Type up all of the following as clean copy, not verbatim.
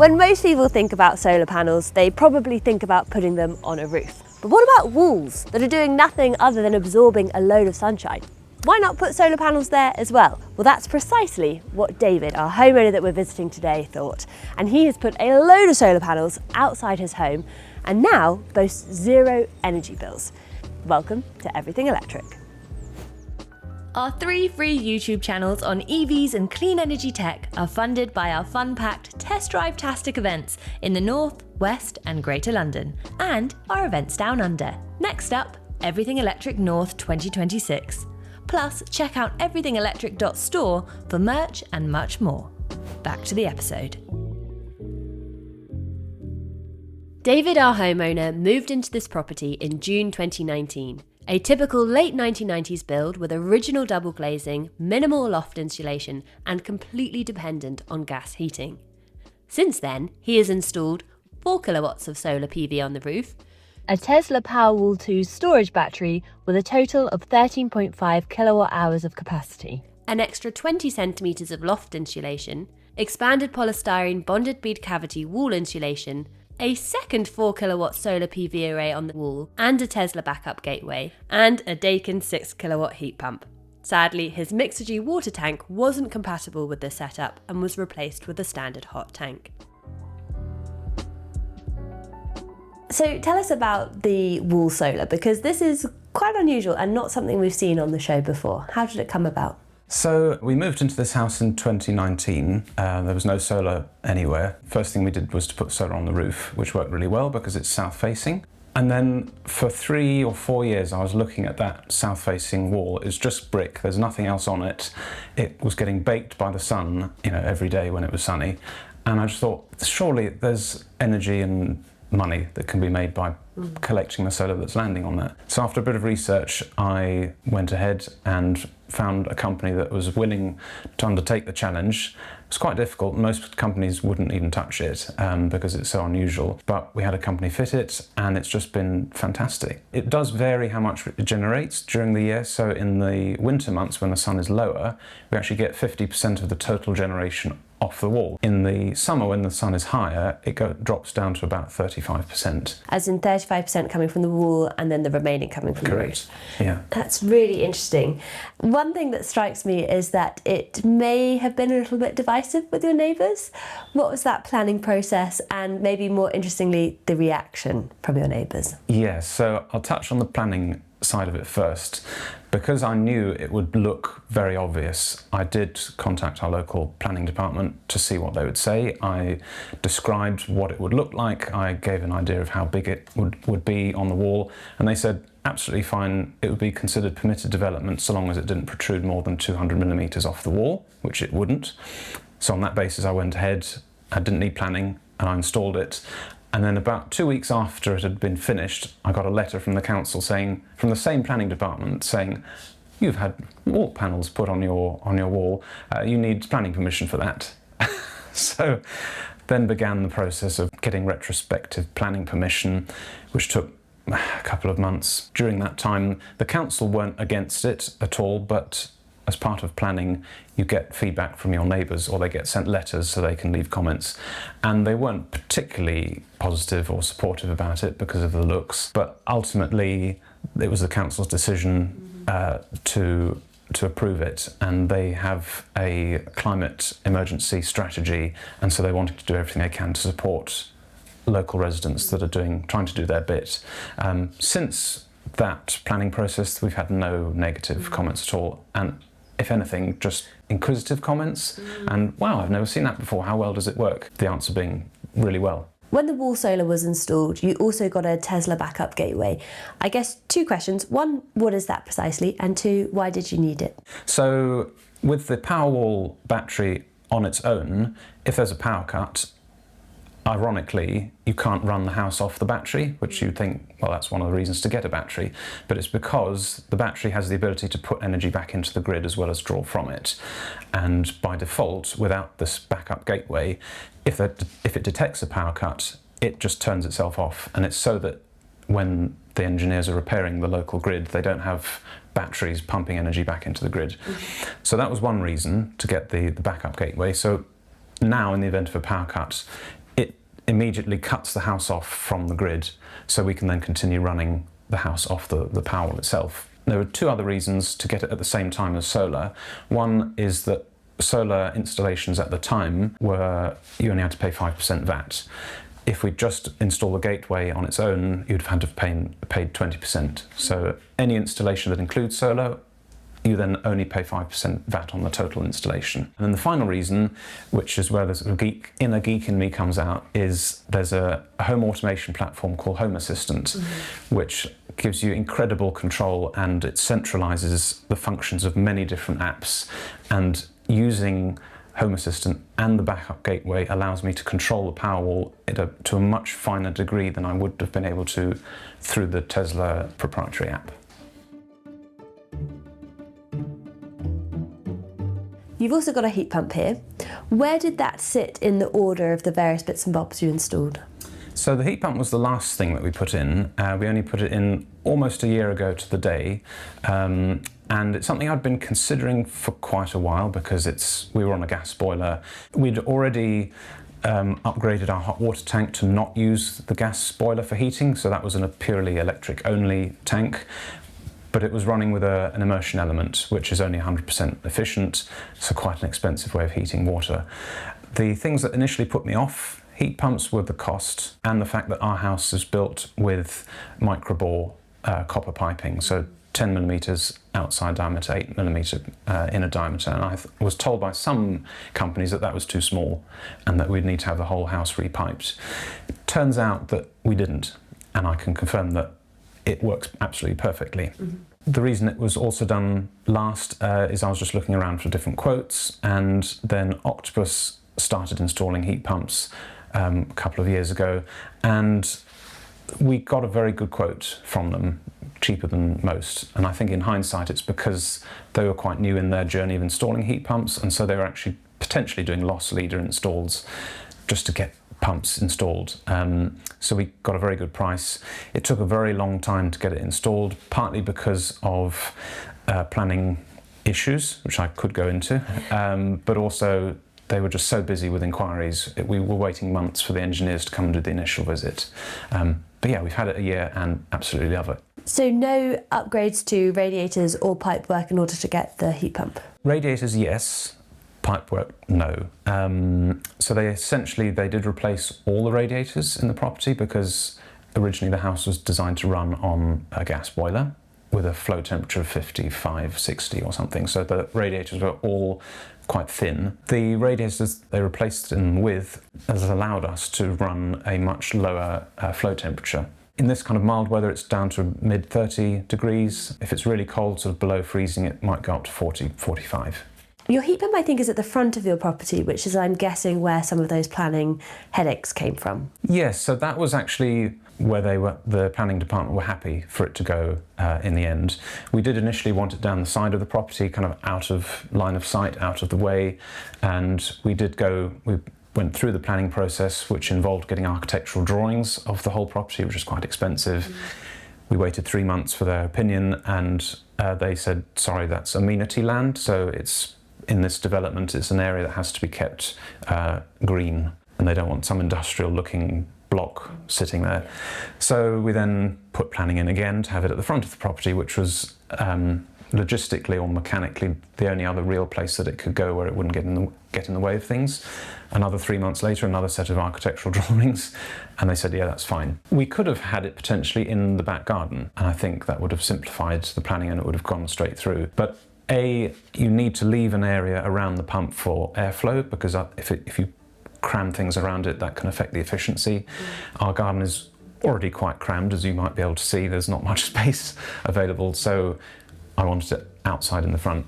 When most people think about solar panels, they probably think about putting them on a roof. But what about walls that are doing nothing other than absorbing a load of sunshine? Why not put solar panels there as well? Well, that's precisely what David, our homeowner that we're visiting today, thought. And he has put a load of solar panels outside his home and now boasts zero energy bills. Welcome to Everything Electric. Our 3 free YouTube channels on EVs and clean energy tech are funded by our fun-packed Test Drive-tastic events in the North, West and Greater London, and our events down under. Next up, Everything Electric North 2026. Plus, check out everythingelectric.store for merch and much more. Back to the episode. David, our homeowner, moved into this property in June 2019. A typical late 1990s build with original double glazing, minimal loft insulation, and completely dependent on gas heating. Since then, he has installed 4 kilowatts of solar PV on the roof, a Tesla Powerwall 2 storage battery with a total of 13.5 kilowatt hours of capacity, an extra 20 centimetres of loft insulation, expanded polystyrene bonded bead cavity wall insulation, a second 4 kilowatt solar PV array on the wall, and a Tesla backup gateway, and a Daikin 6 kilowatt heat pump. Sadly, his Mixergy water tank wasn't compatible with this setup and was replaced with a standard hot tank. So tell us about the wall solar, because this is quite unusual and not something we've seen on the show before. How did it come about? So we moved into this house in 2019. There was no solar anywhere. First thing we did was to put solar on the roof, which worked really well because it's south facing. And then for 3 or 4 years, I was looking at that south facing wall. It's just brick. There's nothing else on it. It was getting baked by the sun, every day when it was sunny. And I just thought, surely there's energy and money that can be made by collecting the solar that's landing on that. So after a bit of research, I went ahead and found a company that was willing to undertake the challenge. It was quite difficult. Most companies wouldn't even touch it because it's so unusual. But we had a company fit it and it's just been fantastic. It does vary how much it generates during the year. So in the winter months when the sun is lower, we actually get 50% of the total generation off the wall. In the summer when the sun is higher, it drops down to about 35%. As in 35% coming from the wall and then the remaining coming from the roof. Yeah. That's really interesting. One thing that strikes me is that it may have been a little bit divisive with your neighbours. What was that planning process and maybe more interestingly, the reaction from your neighbours? Yeah, so I'll touch on the planning side of it first. Because I knew it would look very obvious, I did contact our local planning department to see what they would say. I described what it would look like. I gave an idea of how big it would be on the wall, and they said absolutely fine, it would be considered permitted development so long as it didn't protrude more than 200 millimetres off the wall, which it wouldn't. So on that basis I went ahead, I didn't need planning, and I installed it. And then about 2 weeks after it had been finished, I got a letter from the council saying, from the same planning department, saying, you've had wall panels put on your wall, you need planning permission for that. So then began the process of getting retrospective planning permission, which took a couple of months. During that time, the council weren't against it at all, but as part of planning, you get feedback from your neighbours, or they get sent letters so they can leave comments. And they weren't particularly positive or supportive about it because of the looks. But ultimately, it was the council's decision to approve it. And they have a climate emergency strategy. And so they wanted to do everything they can to support local residents that are trying to do their bit. Since that planning process, we've had no negative comments at all. And if anything, just inquisitive comments and, wow, I've never seen that before, how well does it work? The answer being really well. When the wall solar was installed, you also got a Tesla backup gateway. I guess 2 questions. 1, what is that precisely? And 2, why did you need it? So with the Powerwall battery on its own, if there's a power cut, ironically, you can't run the house off the battery, which you'd think, well, that's one of the reasons to get a battery. But it's because the battery has the ability to put energy back into the grid as well as draw from it. And by default, without this backup gateway, if it detects a power cut, it just turns itself off. And it's so that when the engineers are repairing the local grid, they don't have batteries pumping energy back into the grid. So that was one reason to get the backup gateway. So now, in the event of a power cut, immediately cuts the house off from the grid, so we can then continue running the house off the Powerwall itself. There are two other reasons to get it at the same time as solar. One is that solar installations at the time were, you only had to pay 5% VAT. If we just install the gateway on its own, you'd have had to have paid 20%. So any installation that includes solar, you then only pay 5% VAT on the total installation. And then the final reason, which is where the sort of inner geek in me comes out, is there's a home automation platform called Home Assistant, which gives you incredible control, and it centralizes the functions of many different apps. And using Home Assistant and the backup gateway allows me to control the Powerwall to a much finer degree than I would have been able to through the Tesla proprietary app. You've also got a heat pump here. Where did that sit in the order of the various bits and bobs you installed? So the heat pump was the last thing that we put in. We only put it in almost a year ago to the day. And it's something I'd been considering for quite a while because we were on a gas boiler. We'd already upgraded our hot water tank to not use the gas boiler for heating, so that was in a purely electric only tank. But it was running with an immersion element, which is only 100% efficient, so quite an expensive way of heating water. The things that initially put me off heat pumps were the cost and the fact that our house is built with microbore copper piping, so 10 millimeters outside diameter, 8 millimeter inner diameter. And I was told by some companies that was too small and that we'd need to have the whole house repiped. It turns out that we didn't, and I can confirm that it works absolutely perfectly. The reason it was also done last is I was just looking around for different quotes, and then Octopus started installing heat pumps a couple of years ago, and we got a very good quote from them, cheaper than most. And I think in hindsight it's because they were quite new in their journey of installing heat pumps, and so they were actually potentially doing loss leader installs just to get pumps installed. So we got a very good price. It took a very long time to get it installed, partly because of planning issues, which I could go into, but also they were just so busy with inquiries. We were waiting months for the engineers to come and do the initial visit. But yeah, we've had it a year and absolutely love it. So no upgrades to radiators or pipework in order to get the heat pump? Radiators, yes. Pipework, no. So they did replace all the radiators in the property because originally the house was designed to run on a gas boiler with a flow temperature of 55, 60 or something. So the radiators were all quite thin. The radiators they replaced them with has allowed us to run a much lower flow temperature. In this kind of mild weather, it's down to mid 30 degrees. If it's really cold, sort of below freezing, it might go up to 40, 45. Your heat pump, I think, is at the front of your property, which is, I'm guessing, where some of those planning headaches came from. Yes, so that was actually where the planning department were happy for it to go in the end. We did initially want it down the side of the property, kind of out of line of sight, out of the way, and we went through the planning process, which involved getting architectural drawings of the whole property, which is quite expensive. We waited 3 months for their opinion, and they said, sorry, that's amenity land, so in this development, it's an area that has to be kept green, and they don't want some industrial-looking block sitting there. So we then put planning in again to have it at the front of the property, which was logistically or mechanically the only other real place that it could go where it wouldn't get in the way of things. Another 3 months later, another set of architectural drawings, and they said, yeah, that's fine. We could have had it potentially in the back garden, and I think that would have simplified the planning and it would have gone straight through. But you need to leave an area around the pump for airflow, because if you cram things around it, that can affect the efficiency. Our garden is already quite crammed, as you might be able to see. There's not much space available, so I wanted it outside in the front.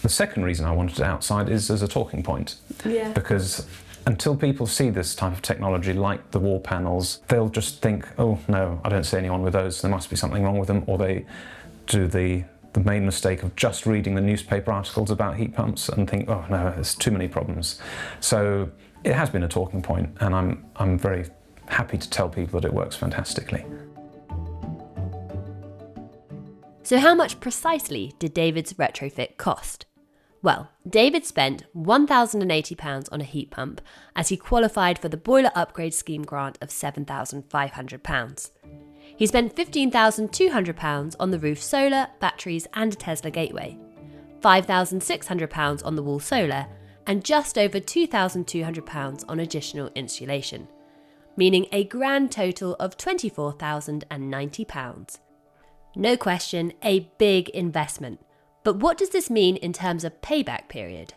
The second reason I wanted it outside is as a talking point. Yeah. Because until people see this type of technology, like the wall panels, they'll just think, oh no, I don't see anyone with those, there must be something wrong with them, or they do the main mistake of just reading the newspaper articles about heat pumps and think, oh no, there's too many problems. So it has been a talking point, and I'm very happy to tell people that it works fantastically. So how much precisely did David's retrofit cost? Well, David spent £1,080 on a heat pump as he qualified for the boiler upgrade scheme grant of £7,500. He spent £15,200 on the roof solar, batteries and a Tesla gateway, £5,600 on the wall solar, and just over £2,200 on additional insulation, meaning a grand total of £24,090. No question, a big investment. But what does this mean in terms of payback period?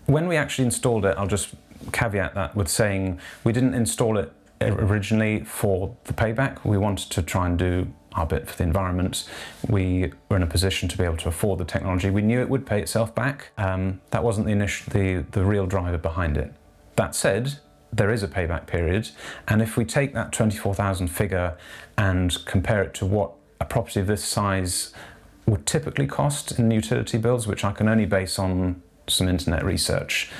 When we actually installed it, I'll just caveat that with saying we didn't install it originally for the payback. We wanted to try and do our bit for the environment. We were in a position to be able to afford the technology. We knew it would pay itself back. That wasn't the real driver behind it. That said, there is a payback period, and if we take that 24,000 figure and compare it to what a property of this size would typically cost in utility bills, which I can only base on some internet research,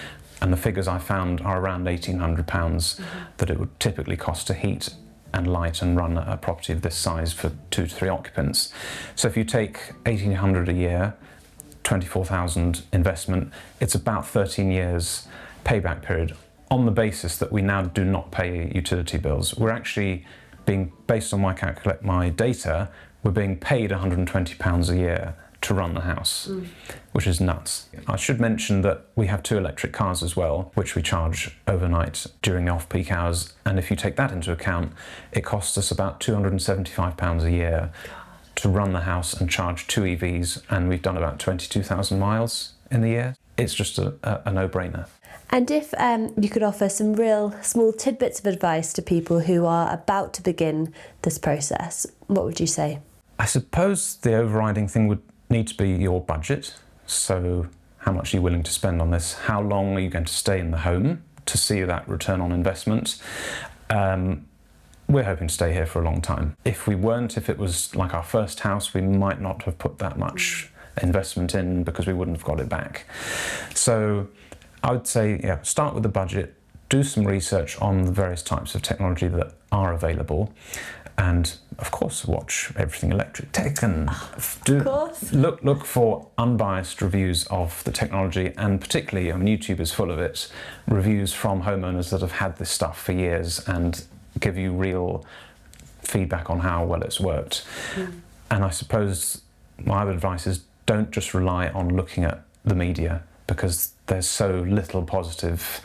and the figures I found are around £1,800 that it would typically cost to heat and light and run a property of this size for 2 to 3 occupants. So if you take £1,800 a year, 24,000 investment, it's about 13 years payback period on the basis that we now do not pay utility bills. We're actually being, based on my data, we're being paid £120 a year to run the house, which is nuts. I should mention that we have 2 electric cars as well, which we charge overnight during the off-peak hours. And if you take that into account, it costs us about £275 a year to run the house and charge 2 EVs. And we've done about 22,000 miles in the year. It's just a no-brainer. And if you could offer some real small tidbits of advice to people who are about to begin this process, what would you say? I suppose the overriding thing would need to be your budget. So how much are you willing to spend on this? How long are you going to stay in the home to see that return on investment? We're hoping to stay here for a long time. If we weren't, if it was like our first house, we might not have put that much investment in because we wouldn't have got it back. So I would say, start with the budget, do some research on the various types of technology that are available, and of course watch Everything Electric Tech and look for unbiased reviews of the technology, and particularly, YouTube is full of it, reviews from homeowners that have had this stuff for years and give you real feedback on how well it's worked. And I suppose my other advice is don't just rely on looking at the media, because there's so little positive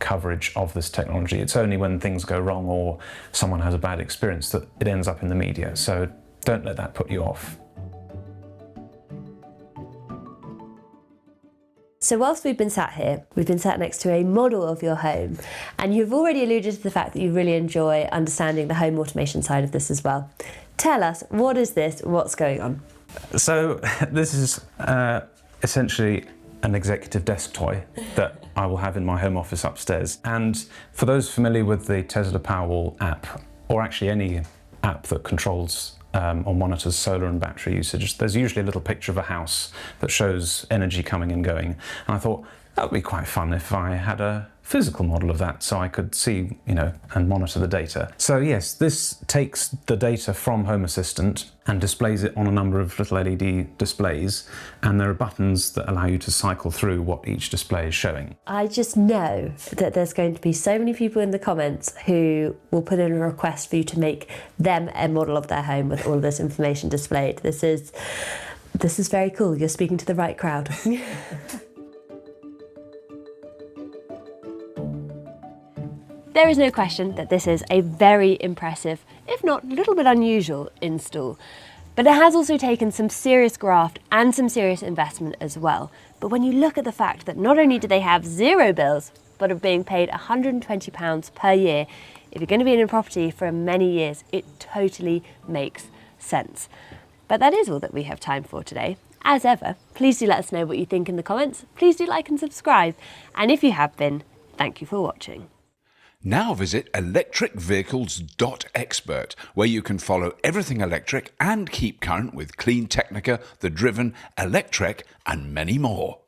coverage of this technology. It's only when things go wrong or someone has a bad experience that it ends up in the media. So don't let that put you off. So whilst we've been sat here, we've been sat next to a model of your home, and you've already alluded to the fact that you really enjoy understanding the home automation side of this as well. Tell us, what is this? What's going on? So this is essentially an executive desk toy that I will have in my home office upstairs. And for those familiar with the Tesla Powerwall app, or actually any app that controls or monitors solar and battery usage, there's usually a little picture of a house that shows energy coming and going. And I thought that would be quite fun if I had a physical model of that so I could see, and monitor the data. So yes, this takes the data from Home Assistant and displays it on a number of little LED displays, and there are buttons that allow you to cycle through what each display is showing. I just know that there's going to be so many people in the comments who will put in a request for you to make them a model of their home with all of this information displayed. This is very cool. You're speaking to the right crowd. There is no question that this is a very impressive, if not a little bit unusual, install. But it has also taken some serious graft and some serious investment as well. But when you look at the fact that not only do they have 0 bills, but are being paid £120 per year, if you're going to be in a property for many years, it totally makes sense. But that is all that we have time for today. As ever, please do let us know what you think in the comments. Please do like and subscribe. And if you have been, thank you for watching. Now visit electricvehicles.expert, where you can follow everything electric and keep current with Clean Technica, The Driven, Electrek, and many more.